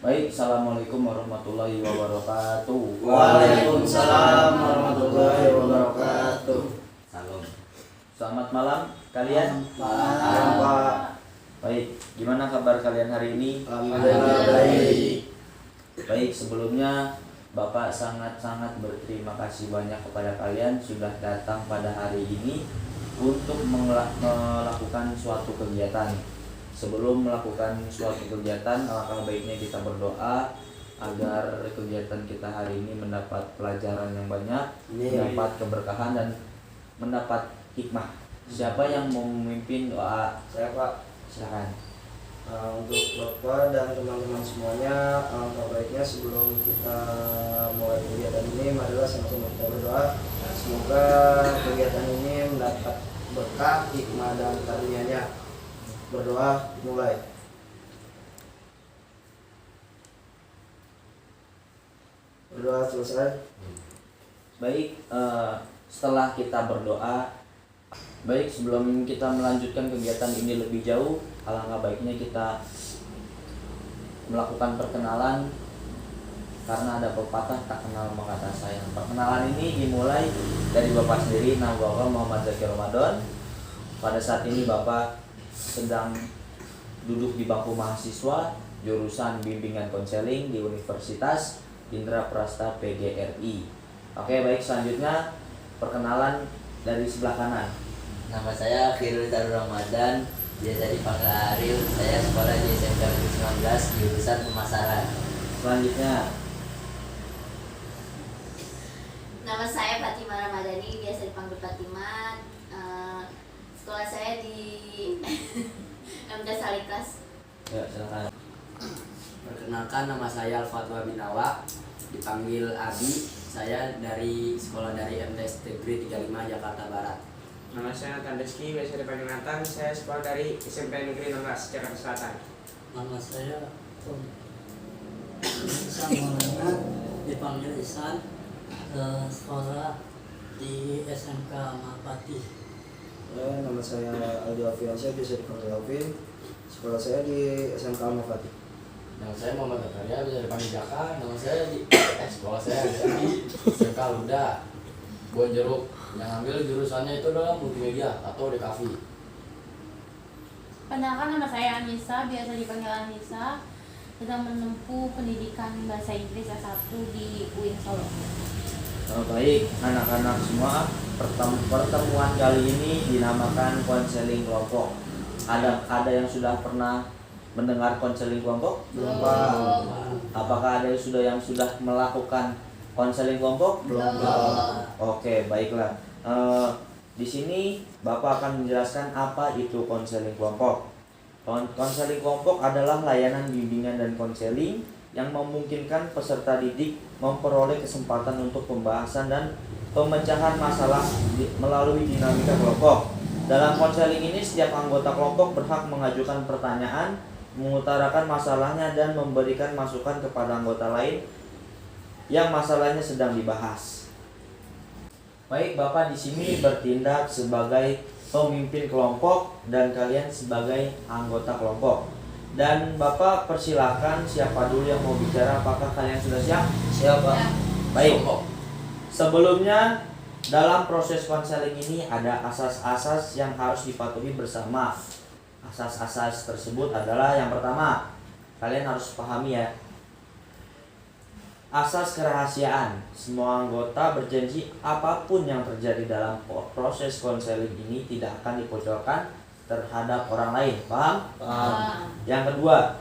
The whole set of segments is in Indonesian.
Baik, Assalamualaikum warahmatullahi wabarakatuh. Waalaikumsalam warahmatullahi wabarakatuh. Salam. Selamat malam kalian. Malam, Pak. Baik, gimana kabar kalian hari ini? Alhamdulillah baik. Baik, sebelumnya Bapak sangat-sangat berterima kasih banyak kepada kalian sudah datang pada hari ini untuk melakukan suatu kegiatan. Sebelum melakukan suatu kegiatan, alangkah baiknya kita berdoa agar kegiatan kita hari ini mendapat pelajaran yang banyak, mendapat keberkahan dan mendapat hikmah. Siapa yang mau memimpin doa? Saya, Pak. Silakan. Untuk Bapak dan teman-teman semuanya, alangkah baiknya sebelum kita mulai kegiatan ini, marilah sama-sama kita berdoa. Semoga kegiatan ini mendapat berkah, hikmah dan karunia-Nya. Berdoa mulai. Berdoa selesai. Baik, setelah kita berdoa, baik sebelum kita melanjutkan kegiatan ini lebih jauh, alangkah baiknya kita melakukan perkenalan karena ada pepatah tak kenal maka tak sayang. Perkenalan ini dimulai dari Bapak sendiri. Nama Bapak Muhammad Zakir Ramadan. Pada saat ini Bapak sedang duduk di bangku mahasiswa jurusan bimbingan konseling di Universitas Indraprasta PGRI. Oke, baik, selanjutnya perkenalan dari sebelah kanan. Nama saya Khairul Tarul Ramadan, biasa dipanggil Ariel. Saya sekolah di SMK 19 jurusan pemasaran. Selanjutnya Nama saya Fatima Ramadhani, biasa dipanggil Fatima. Sekolah saya di MD Salikas. ya, silakan. Perkenalkan, nama saya Al-Fatwa bin Awa, dipanggil Abi. Saya dari sekolah dari MTs Negeri 35 Jakarta Barat. Nama saya Nathan Rizky, biasa dipanggil Nathan. Saya sekolah dari SMP Negeri 16 Jakarta Selatan. Nama saya Isan Maulana, dipanggil Isan, sekolah di SMK Mahapati. Nama saya Aldi Alfiansyah, biasa dipanggil Alvin. Sekolah saya di SMK Al-Mafati. Nama saya Muhammad Zakaria, bisa dipanggil Jaka. Nama saya di sekolah saya di SMK Luda Bonjeruk. Yang ambil jurusannya itu adalah multimedia atau DKV. Perkenalkan, nama saya Anissa, biasa dipanggil Anissa, sedang menempuh pendidikan bahasa Inggris S1 di UIN Solo. Baik, anak-anak semua, pertemuan kali ini dinamakan konseling kelompok. Ada yang sudah pernah mendengar konseling kelompok? Belum, Pak. Apakah ada yang sudah melakukan konseling kelompok? Belum. Oke, baiklah. Di sini Bapak akan menjelaskan apa itu konseling kelompok. Konseling kelompok adalah layanan bimbingan dan konseling yang memungkinkan peserta didik memperoleh kesempatan untuk pembahasan dan pemecahan masalah melalui dinamika kelompok. Dalam konseling ini, setiap anggota kelompok berhak mengajukan pertanyaan, mengutarakan masalahnya, dan memberikan masukan kepada anggota lain yang masalahnya sedang dibahas. Baik, Bapak di sini bertindak sebagai pemimpin kelompok dan kalian sebagai anggota kelompok. Dan Bapak persilakan siapa dulu yang mau bicara. Apakah kalian sudah siap? Siap, Pak. Baik. Sebelumnya, dalam proses konseling ini ada asas-asas yang harus dipatuhi bersama. Asas-asas tersebut adalah yang pertama, kalian harus pahami ya. Asas kerahasiaan. Semua anggota berjanji apapun yang terjadi dalam proses konseling ini tidak akan dibocorkan terhadap orang lain. Paham? Paham. Yang kedua,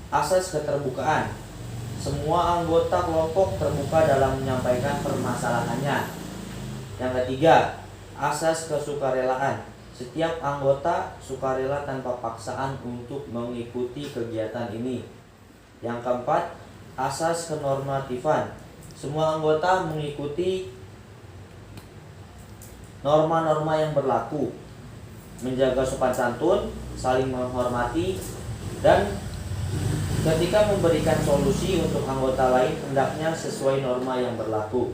asas keterbukaan. Semua anggota kelompok terbuka dalam menyampaikan permasalahannya. Yang ketiga, asas kesukarelaan. Setiap anggota sukarela tanpa paksaan untuk mengikuti kegiatan ini. Yang keempat, asas kenormatifan. Semua anggota mengikuti norma-norma yang berlaku, menjaga sopan santun, saling menghormati, dan ketika memberikan solusi untuk anggota lain hendaknya sesuai norma yang berlaku.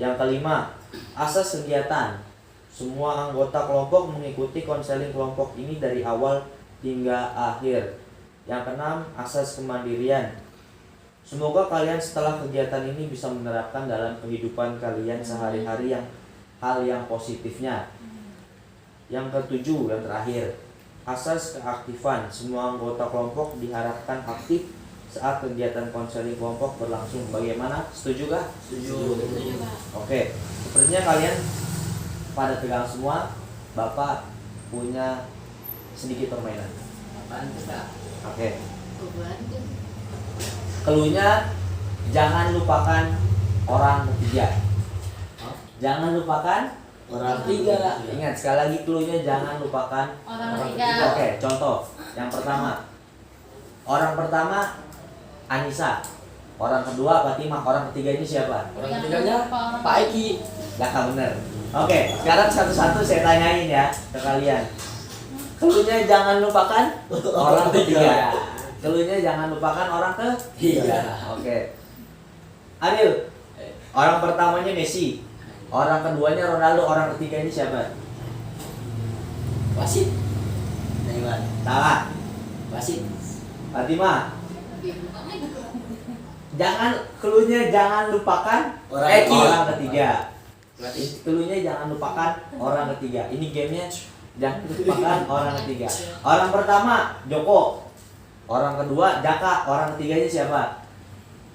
Yang kelima, asas kegiatan. Semua anggota kelompok mengikuti konseling kelompok ini dari awal hingga akhir. Yang keenam, asas kemandirian. Semoga kalian setelah kegiatan ini bisa menerapkan dalam kehidupan kalian sehari-hari hal yang positifnya. Yang ketujuh, yang terakhir, asas keaktifan. Semua anggota kelompok diharapkan aktif saat kegiatan konseling kelompok berlangsung. Bagaimana? Setuju kah? Setuju. Oke, sepertinya kalian pada tegang semua. Bapak punya sedikit permainan. Apaan tuh, Kak? Oke. Beban tuh. Keluhnya jangan lupakan orang ketiga. Jangan lupakan Orang ketiga. Ingat sekali lagi keluhnya jangan lupakan Orang orang ketiga. ketiga. Oke, contoh yang pertama. Orang pertama Anissa. Orang kedua Fatimah. Orang ketiga ini siapa? Orang Yang ketiganya lupa orang Pak Eki. Gak bener. Oke, sekarang satu-satu saya tanyain ya ke kalian. Keluhnya jangan lupakan orang ketiga. Keluhnya jangan lupakan orang ketiga. Oke. Adil. Orang pertamanya Messi. Orang keduanya Ronaldo. Orang ketiganya siapa? Wasit. Neymar. Salah. Wasit. Fatimah. Keluhnya jangan lupakan orang ketiga. Keluhnya jangan lupakan orang ketiga. Ini gamenya jangan lupakan orang ketiga. Orang pertama Joko. Orang kedua Jaka. Orang ketiganya siapa?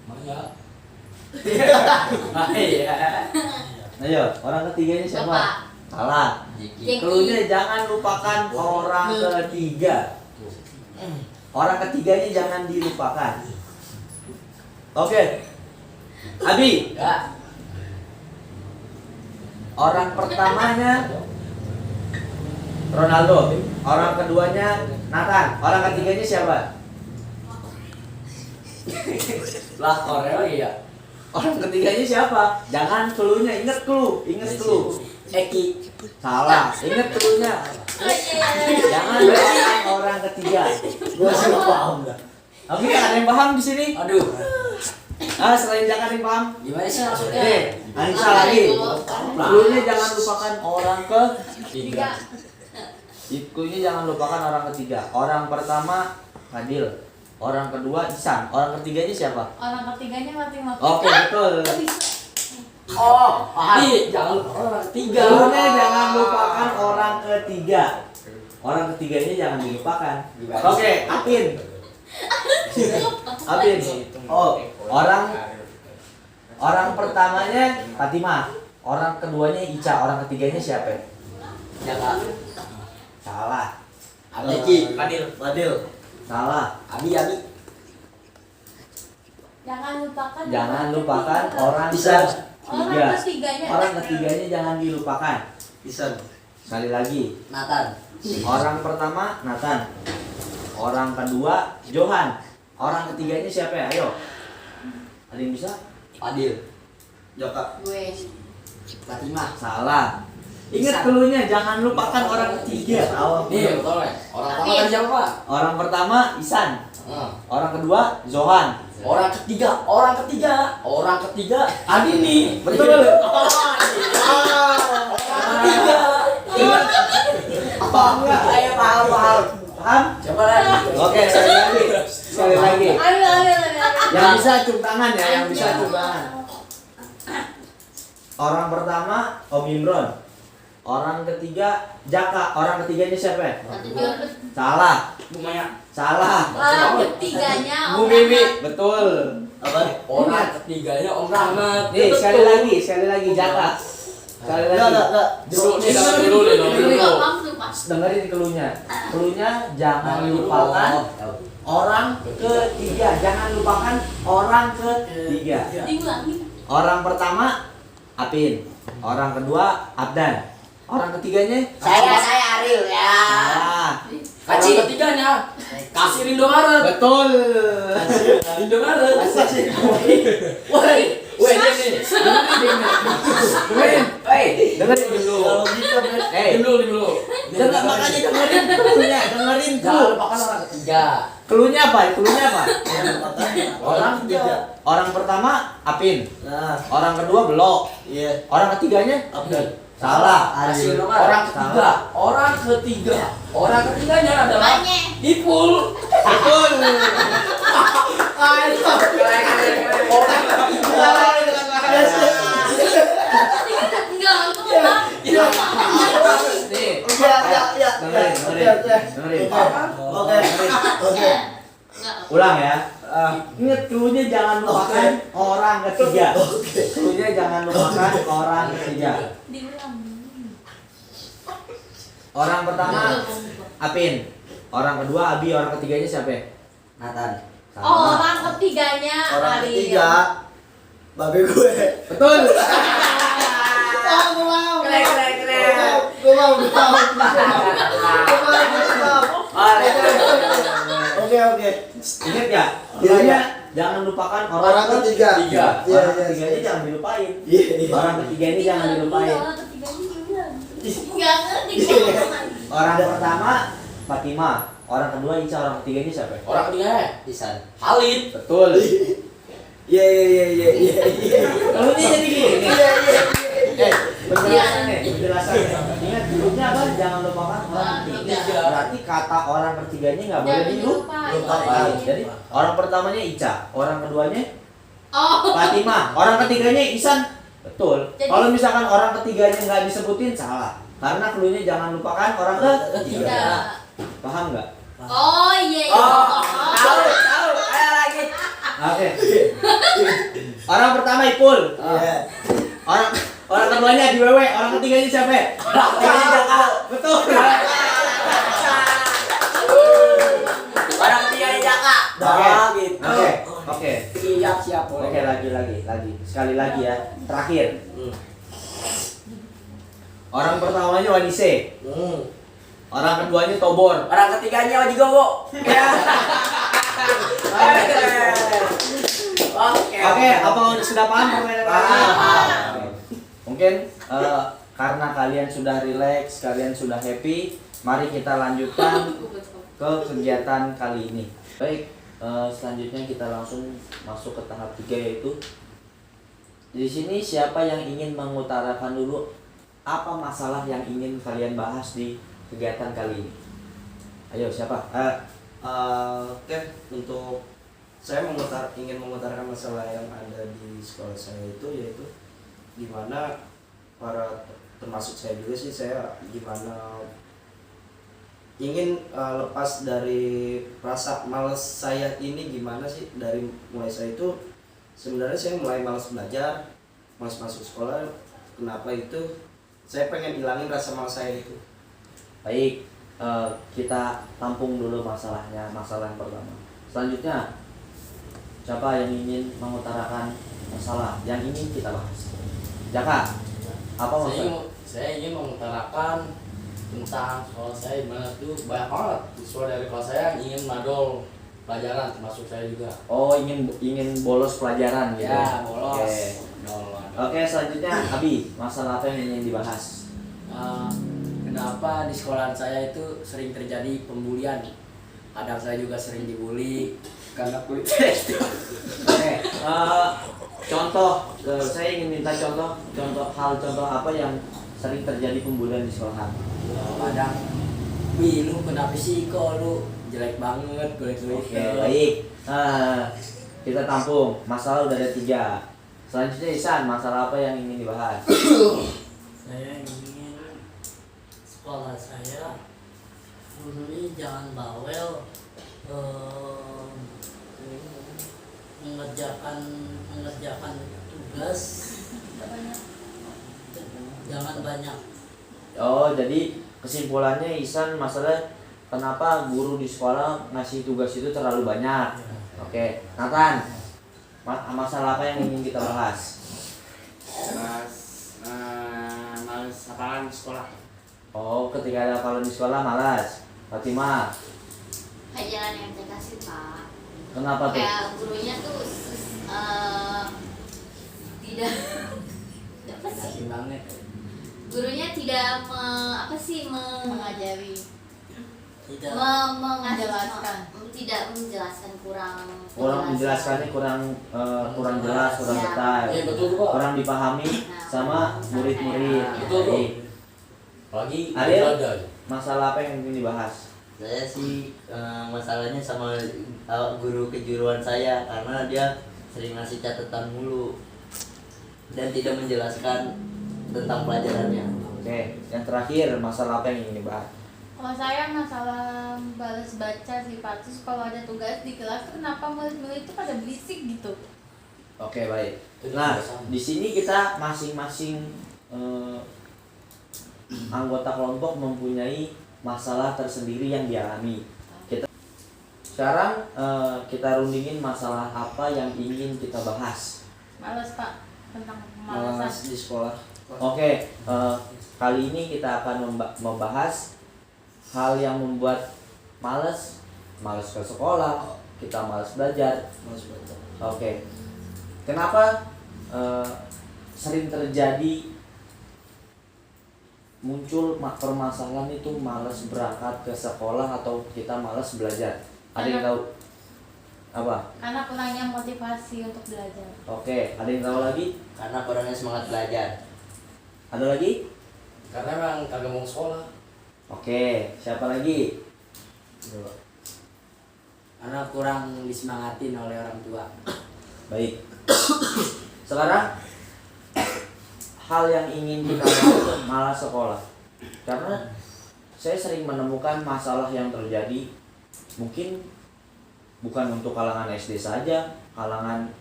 Maya. Ayo, orang ketiganya siapa? Bapak. Salah. Jeki. Keluhnya jangan lupakan orang ketiga. Orang ketiganya jangan dilupakan. Oke. Abi. Ya. Orang pertamanya Ronaldo. Orang keduanya Nathan. Orang ketiganya siapa? Lah Koreo ya. Orang ketiganya siapa? Jangan keluhnya, inget clue, inget clue. Eki. Salah, inget clue-nya. Oh iya. Jangan lupakan orang ketiga. Gua sih paham dah. Oke, ada yang paham di sini? Aduh. Selain Jaka ada yang paham? Gimana sih maksudnya? Nih, Anissa lagi. Clue-nya jangan lupakan orang ketiga. Clue-nya jangan lupakan orang ketiga. Orang pertama Fadil. Orang kedua Ihsan. Orang ketiganya siapa? Orang ketiganya Fatimah. Oke, betul. Oh, paham. Jangan lupa orang ketiga. Clue-nya jangan lupakan orang ketiga. Orang ketiganya jangan dilupakan. Oke, Apin. Apin. Oh, orang pertamanya Fatimah. Orang keduanya Ica. Orang ketiganya siapa? Jaka. Salah. Eki. Fadil. Salah. Abi. Jangan lupakan orang Ihsan. ketiga. ketiganya. Orang ketiganya jangan dilupakan. Ihsan. Sekali lagi. Nathan. Orang pertama Nathan. Orang kedua Johan. Orang ketiganya siapa ya? Ayo. Ada yang bisa? Fadil. Jaka. Gue. Fatimah. Salah. Ingat clue-nya, jangan lupakan orang ketiga. Nih, betul ya. Orang pertama kan siapa, Pak? Orang pertama Ihsan. Nah, Orang kedua Zohan. Orang ketiga. Adi nih. Betul. Ketiga. Paham nggak? Ayo paham. Paham? Coba lagi. Oke, sekali lagi. Ayo. Yang bisa cium tangan ya, yang bisa cium tangan. Orang pertama Om Imron. Orang ketiga Jaka. Orang ketiganya siapa? Salah. Bu Maya. Salah. Orang ketiganya Bu Om Mimi. Rahmat. Betul. Apa? Orang ketiganya Om Rahmat. Nih, sekali lagi Jaka. Sekali lagi. Enggak. dulu nih, dengar dulu nih, dengar Gue dulu. nggak paham tuh Pak. Dengerin clue-nya. Clue-nya jangan lupakan orang ketiga. Jangan lupakan orang ketiga. Diulangin. Orang pertama Apin. Orang kedua Abdan. Orang ketiganya Saya Ariel ya. Salah. Orang ketiganya kasih Indomaret. Betul. Indomaret. Woi, ini. Dengerin dulu. Kalau gitu Eh, Dulu. makanya dengerin clue-nya, dengerin Jangan clue. lupakan orang ketiga. Clue-nya apa? Clue-nya apa? orang ketiga. Orang pertama Apin. Nah, Orang kedua Belok. iya. Orang ketiganya Abdul. salah. Kasih Indomaret. Orang ketiga. Orang ketiganya adalah Banyak. Ipul. Betul. Ayo. dengerin. Oke. Enggak. Ulang ya. Ingat cluenya jangan lupakan orang ketiga. Cluenya jangan lupakan orang ketiga. Diulang. Orang pertama Apin. Orang kedua Abi, orang ketiganya siapa? Nathan. Sama. Oh, orang ketiganya Orang Ariel. ketiga babe gue. Betul. Gue mau. Oke. Ingat ya? Cluenya jangan lupakan Orang ketiga. Tiga. Iya, Orang iya, ketiganya iya. jangan dilupain. Iya. Orang ketiga ini jangan dilupain. Orang ketiganya diulang. Enggak ngerti. Orang pertama Fatima, orang kedua Ica, orang ketiganya siapa? Orang ketiganya Isan. Halid. Betul. Iya. Kalau ini jadi gini. Penjelasannya, penjelasannya. Ingat dulunya apa? Jangan lupakan orang ketiga. Berarti kata orang ketiganya nggak boleh Jangan dilupain. dilupain. Jadi orang pertamanya Ica, orang keduanya Oh. Fatima, orang ketiganya Ihsan. Betul. Jadi- Kalau misalkan orang ketiganya nggak disebutin salah. Karena cluenya jangan lupakan orang ketiga. Tidak. Paham nggak? Oh iya. Tahu. Ayo lagi. Oke. Orang pertama Ipul. Iya. Orang keduanya Adi Wewe, orang ketiganya siapa? Ketiganya Jaka. Betul. Orang ketiganya Jaka. Oke. Oke. Siap. Oke, lagi. Sekali lagi ya. Terakhir. Orang pertamanya Wanise. Orang keduanya Tobor. Orang ketiganya Odigowo. Ya. Oke, apa sudah paham permainan kali ini? Paham. Oke. Mungkin karena kalian sudah rileks, kalian sudah happy, mari kita lanjutkan ke kegiatan kali ini. Baik, selanjutnya kita langsung masuk ke tahap 3, yaitu di sini siapa yang ingin mengutarakan dulu apa masalah yang ingin kalian bahas di kegiatan kali ini? Ayo, siapa? Oke, untuk saya ingin mengutarakan masalah yang ada di sekolah saya itu, yaitu gimana termasuk saya juga sih, saya gimana ingin lepas dari rasa malas saya ini. Gimana sih dari mulai saya itu sebenarnya saya mulai malas belajar, malas masuk sekolah. Kenapa itu? Saya pengen hilangin rasa malas saya itu. Baik, kita tampung dulu masalah yang pertama. Selanjutnya, siapa yang ingin mengutarakan masalah yang ingin kita bahas? Jaka, apa masalah? Saya ingin mengutarakan tentang sekolah saya, dimana tuh banyak banget siswa dari kelas saya yang ingin madol pelajaran, termasuk saya juga. Oh, ingin bolos pelajaran gitu. Ya, bolos. Oke, selanjutnya Abi, masalah apa yang ingin dibahas? Kenapa di sekolahan saya itu sering terjadi pembulian? Kadang saya juga sering dibully karena kulit saya itu. Oke, contoh, saya ingin minta contoh apa yang sering terjadi pembulian di sekolahan. Kadang, wih lu kenapa sih kok lu jelek banget kulit-kulit. Oke, baik. Kita tampung. Masalah udah ada 3. Selanjutnya Ihsan, masalah apa yang ingin dibahas? Saya ingin sekolah saya gurunya jangan bawel, mengerjakan tugas jangan banyak. Oh, jadi kesimpulannya Ihsan masalah kenapa guru di sekolah ngasih tugas itu terlalu banyak. Oke, Nathan, masalah apa yang ingin kita bahas? Males hafalan di sekolah. Oh, ketika ada hafalan di sekolah malas. Fatima, Ajaran yang saya kasih Pak. kenapa tuh? Kayak gurunya tuh tidak apa sih? Yakin banget. Gurunya tidak mengajari, Tidak menjelaskan, tidak menjelaskan kurang Menjelaskannya kurang jelas, kurang Iya. detail. Iya, betul tuh, Pak. Kurang dipahami sama murid-murid. Betul, tuh. Baik. Apalagi Ariel? belajar. Masalah apa yang ingin dibahas? Saya sih masalahnya sama guru kejuruan saya, karena dia sering ngasih catatan mulu dan tidak menjelaskan tentang pelajarannya. Oke, yang terakhir masalah apa yang ingin dibahas? Kalau saya masalah balas baca sih Pak, terus kalau ada tugas di kelas tuh kenapa murid-murid itu pada berisik gitu? Oke, baik. Nah, di sini kita masing-masing anggota kelompok mempunyai masalah tersendiri yang dialami. Sekarang kita rundingin masalah apa yang ingin kita bahas. Males Pak, tentang Malas pemalasan. di sekolah. Oke, kali ini kita akan membahas hal yang membuat males ke sekolah, kita males belajar. Malas belajar. Oke, kenapa sering terjadi muncul permasalahan itu males berangkat ke sekolah atau kita males belajar? Ada yang tahu apa? Karena kurangnya motivasi untuk belajar. Oke, ada yang tahu lagi? Karena kurangnya semangat belajar. Ada lagi? Karena emang kagak mau sekolah. Oke, siapa lagi? Karena kurang disemangatin oleh orang tua. Baik. Sekarang hal yang ingin kita bahas malah sekolah. Karena saya sering menemukan masalah yang terjadi mungkin bukan untuk kalangan SD saja,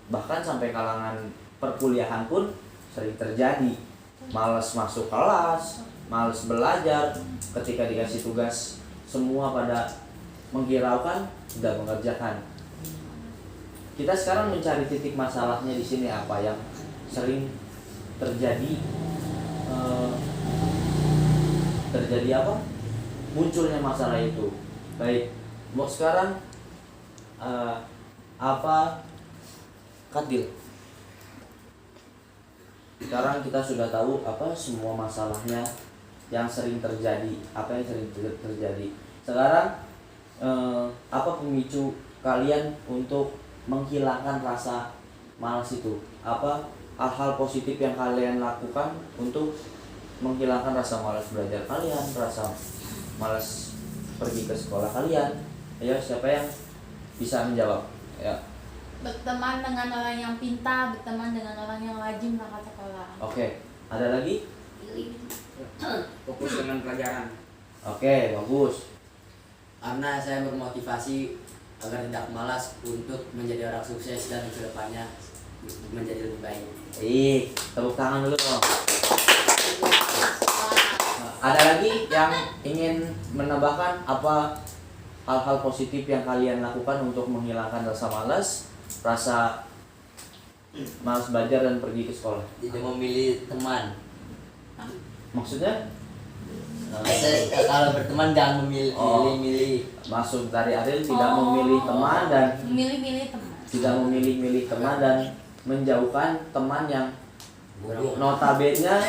bahkan sampai kalangan perkuliahan pun sering terjadi. Malas masuk kelas, malas belajar, ketika dikasih tugas semua pada menghiraukan, tidak mengerjakan. Kita sekarang mencari titik masalahnya di sini apa yang sering terjadi apa? Munculnya masalah itu. Baik, mau sekarang apa Kadil? Sekarang kita sudah tahu apa semua masalahnya yang sering terjadi, apa yang sering terjadi. Sekarang apa pemicu kalian untuk menghilangkan rasa malas itu? Apa hal-hal positif yang kalian lakukan untuk menghilangkan rasa malas belajar kalian, rasa malas pergi ke sekolah kalian? Ayo, siapa yang bisa menjawab? Ya. Berteman dengan orang yang pintar, berteman dengan orang yang rajin berangkat sekolah. Oke, ada lagi? Fokus dengan pelajaran. Oke, bagus. Karena saya bermotivasi agar tidak malas untuk menjadi orang sukses dan kedepannya menjadi lebih baik. Tepuk tangan dulu dong. Ada lagi yang ingin menambahkan apa hal-hal positif yang kalian lakukan untuk menghilangkan rasa malas belajar dan pergi ke sekolah? Tidak memilih teman. Maksudnya? Kalau berteman jangan memilih. Maksud dari Ariel tidak memilih teman dan Milih-milih teman. tidak memilih teman dan menjauhkan teman yang notabene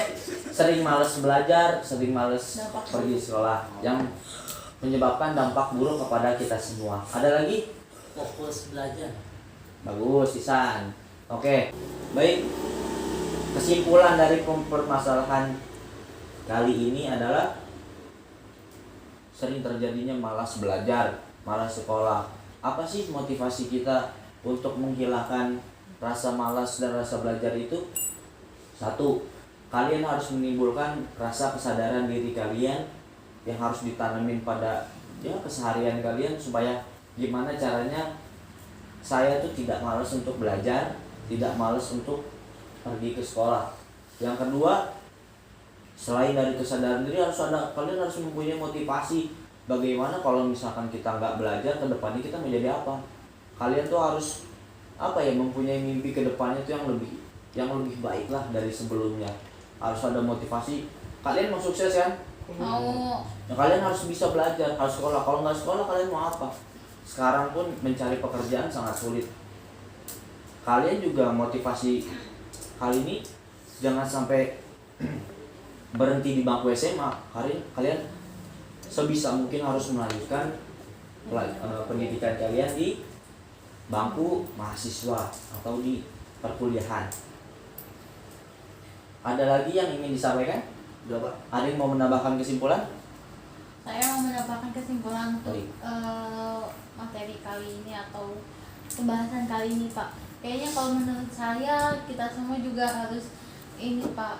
sering malas belajar, sering malas pergi sekolah, yang menyebabkan dampak buruk kepada kita semua. Ada lagi? Fokus belajar. Bagus, Isan. Oke, baik. Kesimpulan dari permasalahan kali ini adalah sering terjadinya malas belajar, malas sekolah. Apa sih motivasi kita untuk menghilangkan rasa malas dan rasa belajar itu? Satu, kalian harus menimbulkan rasa kesadaran diri kalian yang harus ditanamin pada keseharian kalian, supaya gimana caranya saya tuh tidak malas untuk belajar, tidak malas untuk pergi ke sekolah. Yang kedua, selain dari kesadaran diri kalian harus mempunyai motivasi. Bagaimana kalau misalkan kita nggak belajar, ke depannya kita menjadi apa? Kalian tuh harus mempunyai mimpi ke depannya tuh yang lebih baik lah dari sebelumnya. Harus ada motivasi. Kalian mau sukses kan? Mau. Ya, kalian harus bisa belajar, harus sekolah. Kalau nggak sekolah kalian mau apa? Sekarang pun mencari pekerjaan sangat sulit. Kalian juga motivasi kali ini jangan sampai berhenti di bangku SMA. Kalian sebisa mungkin harus melanjutkan pendidikan kalian di bangku mahasiswa atau di perkuliahan. Ada lagi yang ingin disampaikan? Ada yang mau menambahkan kesimpulan? Saya mau menambahkan kesimpulan untuk Baik. materi kali ini atau pembahasan kali ini, Pak. Kayaknya kalau menurut saya kita semua juga harus ini, Pak,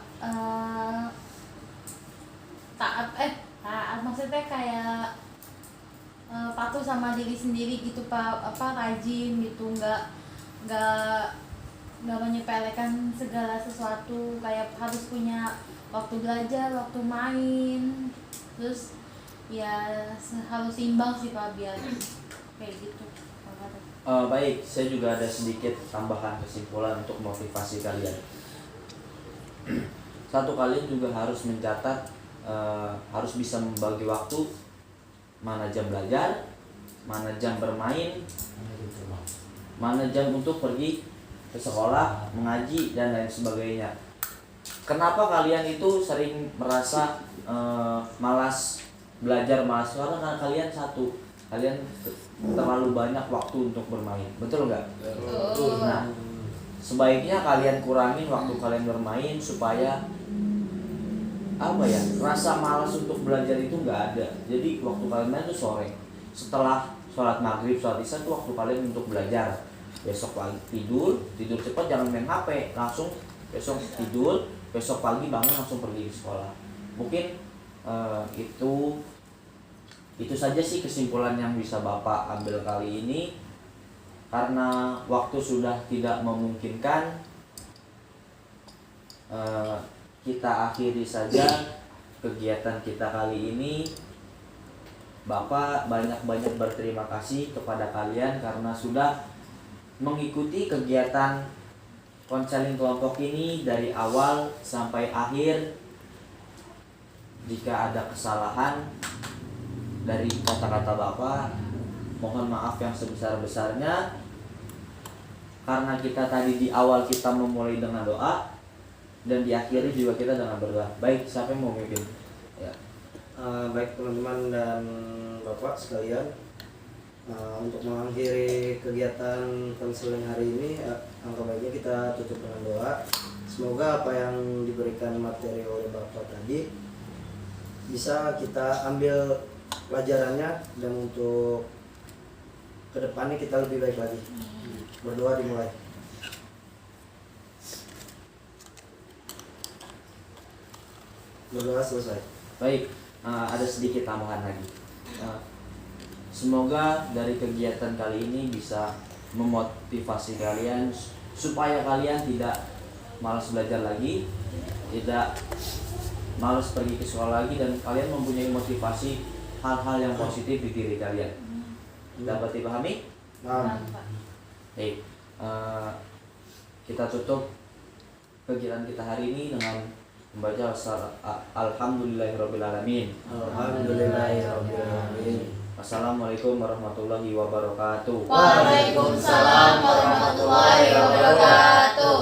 Maksudnya kayak patuh sama diri sendiri gitu Pak, rajin gitu, nggak menyepelekan segala sesuatu, kayak harus punya waktu belajar, waktu main, terus ya harus seimbang sih Pak, biar kayak gitu. Baik, saya juga ada sedikit tambahan kesimpulan untuk motivasi kalian. Satu, kalian juga harus mencatat, harus bisa membagi waktu, mana jam belajar, mana jam bermain, mana jam untuk pergi ke sekolah, mengaji, dan lain sebagainya. Kenapa kalian itu sering merasa malas belajar, malas sekolah? Karena kalian kalian terlalu banyak waktu untuk bermain, betul nggak? Betul. Nah, sebaiknya kalian kurangin waktu kalian bermain supaya rasa malas untuk belajar itu nggak ada. Jadi waktu kalian main itu sore, setelah sholat maghrib, sholat isya itu waktu kalian untuk belajar. Besok pagi tidur cepat, jangan main HP, langsung besok tidur, besok pagi bangun langsung pergi ke sekolah. Mungkin itu saja sih kesimpulan yang bisa Bapak ambil kali ini. Karena waktu sudah tidak memungkinkan, kita akhiri saja kegiatan kita kali ini. Bapak banyak-banyak berterima kasih kepada kalian karena sudah mengikuti kegiatan konseling kelompok ini dari awal sampai akhir. Jika ada kesalahan dari kata-kata Bapak, mohon maaf yang sebesar-besarnya. Karena kita tadi di awal kita memulai dengan doa dan diakhiri juga kita dengan berdoa. Baik, siapa yang mau memimpin? Ya. Baik teman-teman dan Bapak sekalian, untuk mengakhiri kegiatan konseling hari ini, angka baiknya kita tutup dengan doa. Semoga apa yang diberikan materi oleh Bapak tadi bisa kita ambil pelajarannya, dan untuk kedepannya kita lebih baik lagi. Berdoa dimulai. Berdoa selesai. Baik, ada sedikit tambahan lagi. Semoga dari kegiatan kali ini bisa memotivasi kalian supaya kalian tidak malas belajar lagi, tidak malas pergi ke sekolah lagi, dan kalian mempunyai motivasi hal-hal yang positif di diri kalian. Dapat dipahami? Baik, kita tutup kegiatan kita hari ini dengan membaca Alhamdulillahirrabbilalamin. Alhamdulillahirrabbilalamin. Assalamualaikum warahmatullahi wabarakatuh. Waalaikumsalam warahmatullahi wabarakatuh.